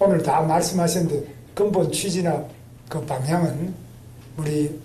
오늘 다 말씀하셨는데 근본 취지나 그 방향은 우리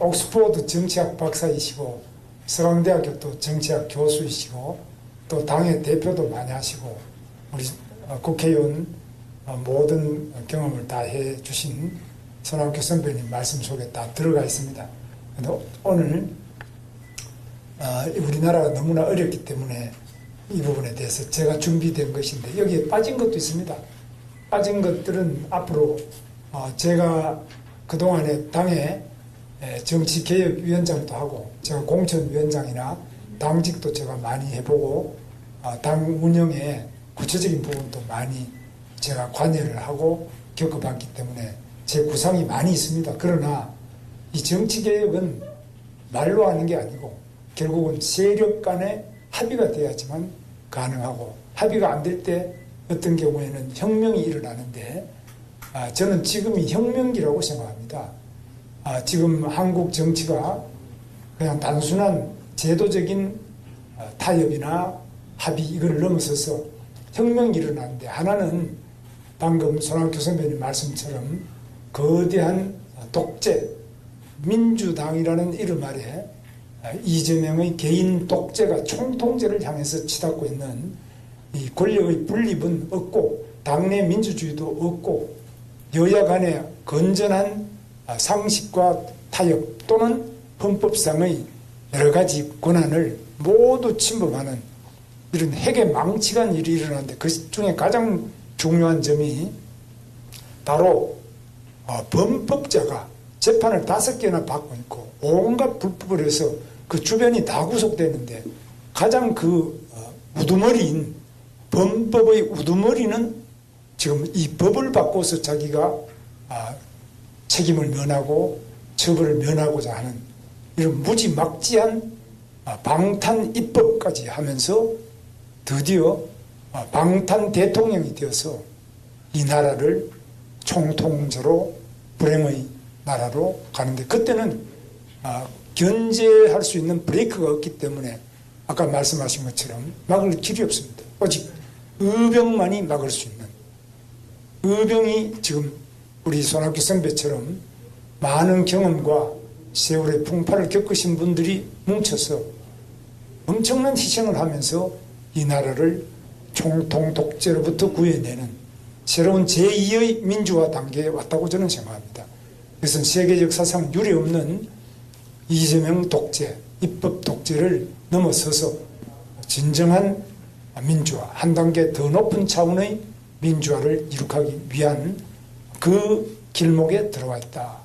옥스포드 정치학 박사이시고 서강대학교 또 정치학 교수이시고 또 당의 대표도 많이 하시고 우리 국회의원 모든 경험을 다 해주신 손학규 선배님 말씀 속에 다 들어가 있습니다. 근데 오늘 우리나라가 너무나 어렵기 때문에 이 부분에 대해서 제가 준비된 것인데 여기에 빠진 것도 있습니다. 빠진 것들은 앞으로 제가 그동안에 당의 정치개혁위원장도 하고 제가 공천위원장이나 당직도 제가 많이 해보고 당 운영에 구체적인 부분도 많이 제가 관여를 하고 겪어봤기 때문에 제 구상이 많이 있습니다. 그러나 이 정치개혁은 말로 하는 게 아니고 결국은 세력 간의 합의가 돼야지만 가능하고 합의가 안 될 때 어떤 경우에는 혁명이 일어나는데 저는 지금이 혁명기라고 생각합니다. 지금 한국 정치가 그냥 단순한 제도적인 타협이나 합의 이걸 넘어서서 혁명이 일어나는데 하나는 방금 손학규 선배님 말씀처럼 거대한 독재 민주당이라는 이름 아래 이재명의 개인 독재가 총통제를 향해서 치닫고 있는 이 권력의 분립은 없고 당내 민주주의도 없고 여야 간의 건전한 상식과 타협 또는 헌법상의 여러 가지 권한을 모두 침범하는 이런 핵의 망치간 일이 일어나는데 그 중에 가장 중요한 점이 바로 범법자가 재판을 5개나 받고 있고 온갖 불법을 해서 그 주변이 다 구속됐는데 가장 그 우두머리인 범법의 우두머리는 지금 이 법을 바꿔서 자기가 책임을 면하고 처벌을 면하고자 하는 이런 무지막지한 방탄 입법까지 하면서 드디어 방탄 대통령이 되어서 이 나라를 총통제로 불행의 나라로 가는데 그때는 견제할 수 있는 브레이크가 없기 때문에 아까 말씀하신 것처럼 막을 길이 없습니다. 오직 의병만이 막을 수 있는 의병이 지금 우리 손학규 선배처럼 많은 경험과 세월의 풍파를 겪으신 분들이 뭉쳐서 엄청난 희생을 하면서 이 나라를 총통 독재로부터 구해내는 새로운 제2의 민주화 단계에 왔다고 저는 생각합니다. 이것은 세계 역사상 유례없는 이재명 독재, 입법 독재를 넘어서서 진정한 민주화, 한 단계 더 높은 차원의 민주화를 이룩하기 위한 그 길목에 들어와 있다.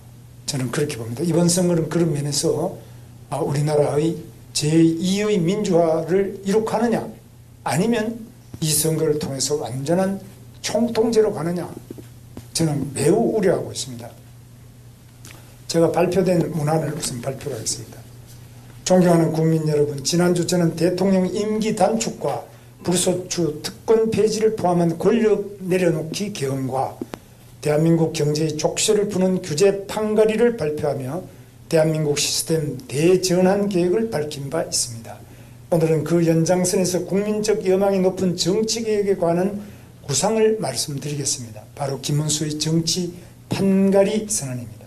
저는 그렇게 봅니다. 이번 선거는 그런 면에서 우리나라의 제2의 민주화를 이룩하느냐 아니면 이 선거를 통해서 완전한 총통제로 가느냐 저는 매우 우려하고 있습니다. 제가 발표된 문안을 우선 발표를 하겠습니다. 존경하는 국민 여러분, 지난주 저는 대통령 임기 단축과 불소추 특권 폐지를 포함한 권력 내려놓기 개헌과 대한민국 경제의 족쇄를 푸는 규제 판가리를 발표하며 대한민국 시스템 대전환 계획을 밝힌 바 있습니다. 오늘은 그 연장선에서 국민적 여망이 높은 정치개혁에 관한 구상을 말씀드리겠습니다. 바로 김문수의 정치 판가리 선언입니다.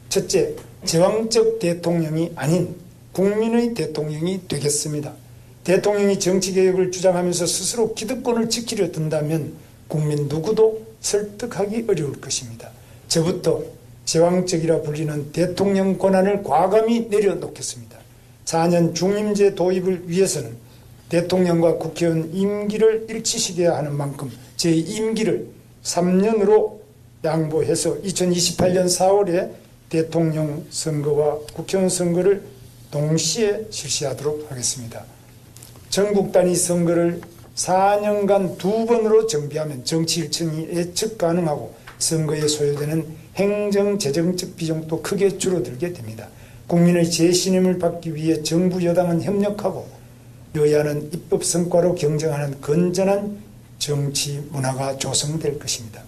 첫째, 제왕적 대통령이 아닌 국민의 대통령이 되겠습니다. 대통령이 정치개혁을 주장하면서 스스로 기득권을 지키려 든다면 국민 누구도 설득하기 어려울 것입니다. 저부터 제왕적이라 불리는 대통령 권한을 과감히 내려놓겠습니다. 4년 중임제 도입을 위해서는 대통령과 국회의원 임기를 일치시켜야 하는 만큼 제 임기를 3년으로 양보해서 2028년 4월에 대통령 선거와 국회의원 선거를 동시에 실시하도록 하겠습니다. 전국 단위 선거를 4년간 2번으로 정비하면 정치 일정이 예측 가능하고 선거에 소요되는 행정, 재정적 비용도 크게 줄어들게 됩니다. 국민의 재신임을 받기 위해 정부 여당은 협력하고 여야는 입법 성과로 경쟁하는 건전한 정치 문화가 조성될 것입니다.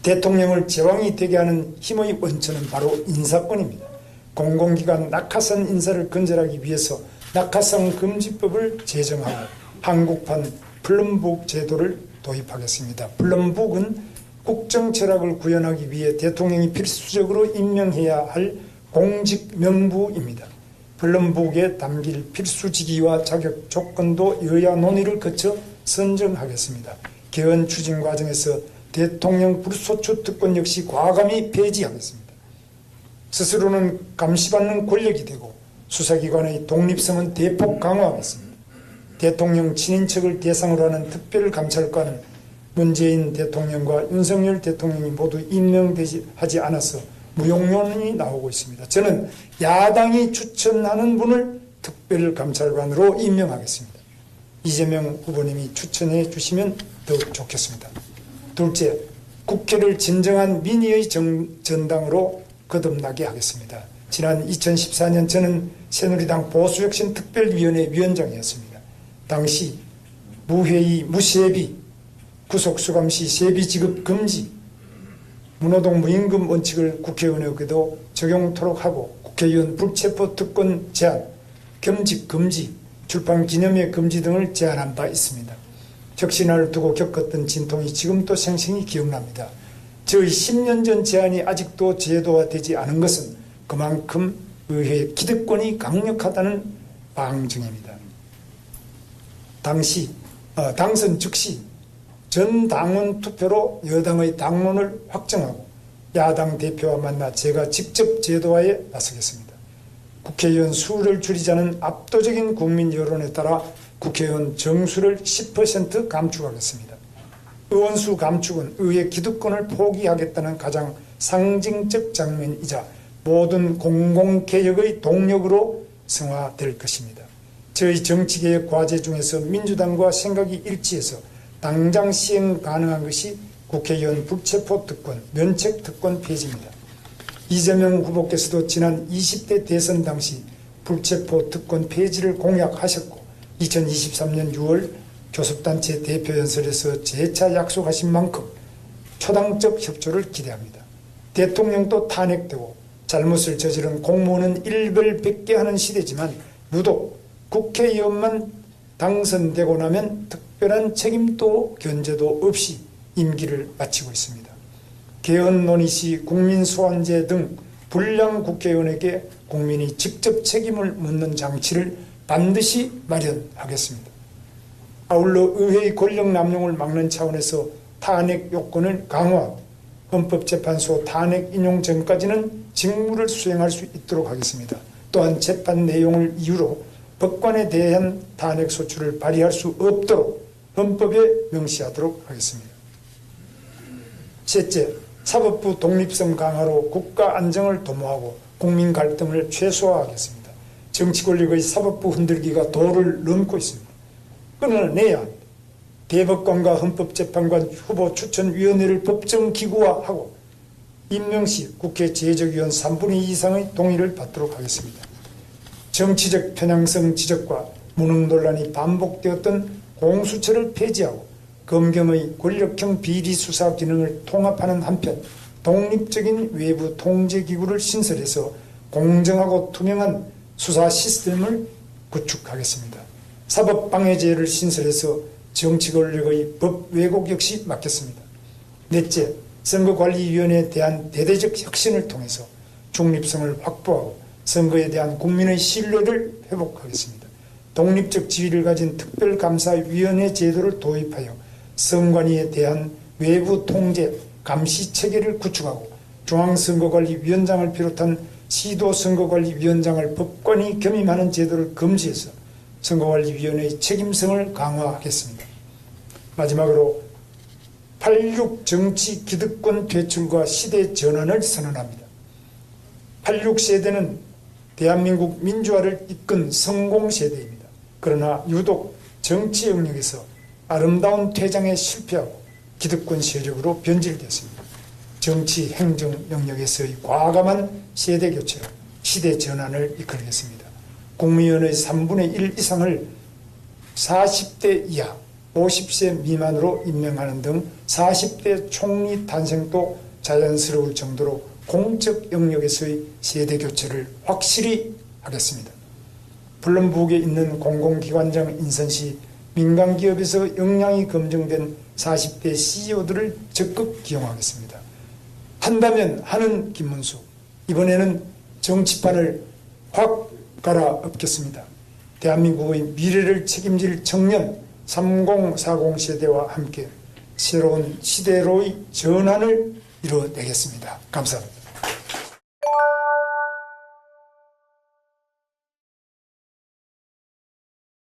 대통령을 제왕이 되게 하는 힘의 원천은 바로 인사권입니다. 공공기관 낙하산 인사를 근절하기 위해서 낙하산 금지법을 제정하고 한국판 플럼북 제도를 도입하겠습니다. 플럼북은 국정 철학을 구현하기 위해 대통령이 필수적으로 임명해야 할 공직 명부입니다. 플럼북에 담길 필수 직위와 자격 조건도 여야 논의를 거쳐 선정하겠습니다. 개헌 추진 과정에서 대통령 불소추 특권 역시 과감히 폐지하겠습니다. 스스로는 감시받는 권력이 되고 수사기관의 독립성은 대폭 강화하겠습니다. 대통령 친인척을 대상으로 하는 특별감찰관은 문재인 대통령과 윤석열 대통령이 모두 임명하지 않아서 무용론이 나오고 있습니다. 저는 야당이 추천하는 분을 특별감찰관으로 임명하겠습니다. 이재명 후보님이 추천해 주시면 더욱 좋겠습니다. 둘째, 국회를 진정한 민의의 전당으로 거듭나게 하겠습니다. 지난 2014년 저는 새누리당 보수혁신특별위원회 위원장이었습니다. 당시 무회의, 무세비, 구속수감시 세비 지급 금지, 무노동 무임금 원칙을 국회의원에게도 적용토록 하고 국회의원 불체포 특권 제한, 겸직 금지, 출판 기념회 금지 등을 제안한 바 있습니다. 혁신을 두고 겪었던 진통이 지금도 생생히 기억납니다. 저의 10년 전 제안이 아직도 제도화되지 않은 것은 그만큼 의회의 기득권이 강력하다는 방증입니다. 당선 즉시 전 당원 투표로 여당의 당론을 확정하고 야당 대표와 만나 제가 직접 제도화에 나서겠습니다. 국회의원 수를 줄이자는 압도적인 국민 여론에 따라 국회의원 정수를 10% 감축하겠습니다. 의원수 감축은 의회 기득권을 포기하겠다는 가장 상징적 장면이자 모든 공공개혁의 동력으로 승화될 것입니다. 저희 정치개혁 과제 중에서 민주당과 생각이 일치해서 당장 시행 가능한 것이 국회의원 불체포 특권, 면책 특권 폐지입니다. 이재명 후보께서도 지난 20대 대선 당시 불체포 특권 폐지를 공약하셨고 2023년 6월 교섭단체 대표연설에서 재차 약속하신 만큼 초당적 협조를 기대합니다. 대통령도 탄핵되고 잘못을 저지른 공무원은 일벌백계 하는 시대지만 유독 국회의원만 당선되고 나면 특별한 책임도 견제도 없이 임기를 마치고 있습니다. 개헌 논의 시 국민소환제 등 불량 국회의원에게 국민이 직접 책임을 묻는 장치를 반드시 마련하겠습니다. 아울러 의회의 권력 남용을 막는 차원에서 탄핵 요건을 강화하고 헌법재판소 탄핵 인용 전까지는 직무를 수행할 수 있도록 하겠습니다. 또한 재판 내용을 이유로 법관에 대한 탄핵 소추를 발의할 수 없도록 헌법에 명시하도록 하겠습니다. 셋째, 사법부 독립성 강화로 국가 안정을 도모하고 국민 갈등을 최소화하겠습니다. 정치 권력의 사법부 흔들기가 도를 넘고 있습니다. 끊어내야 합니다. 대법관과 헌법재판관 후보 추천위원회를 법정기구화하고 임명 시 국회 제적위원 3분의 2 이상의 동의를 받도록 하겠습니다. 정치적 편향성 지적과 무능 논란이 반복되었던 공수처를 폐지하고 검경의 권력형 비리수사 기능을 통합하는 한편 독립적인 외부 통제기구를 신설해서 공정하고 투명한 수사 시스템을 구축하겠습니다. 사법방해제를 신설해서 정치권력의 법 왜곡 역시 막겠습니다. 넷째, 선거관리위원회에 대한 대대적 혁신을 통해서 중립성을 확보하고 선거에 대한 국민의 신뢰를 회복하겠습니다. 독립적 지위를 가진 특별감사위원회 제도를 도입하여 선관위에 대한 외부 통제, 감시 체계를 구축하고 중앙선거관리위원장을 비롯한 시도선거관리위원장을 법관이 겸임하는 제도를 금지해서 선거관리위원회의 책임성을 강화하겠습니다. 마지막으로 86 정치 기득권 퇴출과 시대 전환을 선언합니다. 86 세대는 대한민국 민주화를 이끈 성공 세대입니다. 그러나 유독 정치 영역에서 아름다운 퇴장에 실패하고 기득권 세력으로 변질됐습니다. 정치 행정 영역에서의 과감한 세대 교체로 시대 전환을 이끌겠습니다. 국민의원의 3분의 1 이상을 40대 이하 50세 미만으로 임명하는 등 40대 총리 탄생도 자연스러울 정도로 공적 영역에서의 세대 교체를 확실히 하겠습니다. 플럼북에 있는 공공기관장 인선 시 민간기업에서 역량이 검증된 40대 CEO들을 적극 기용하겠습니다. 한다면 하는 김문수, 이번에는 정치판을 확 갈아엎겠습니다. 대한민국의 미래를 책임질 청년 3040 세대와 함께 새로운 시대로의 전환을 이뤄내겠습니다. 감사합니다.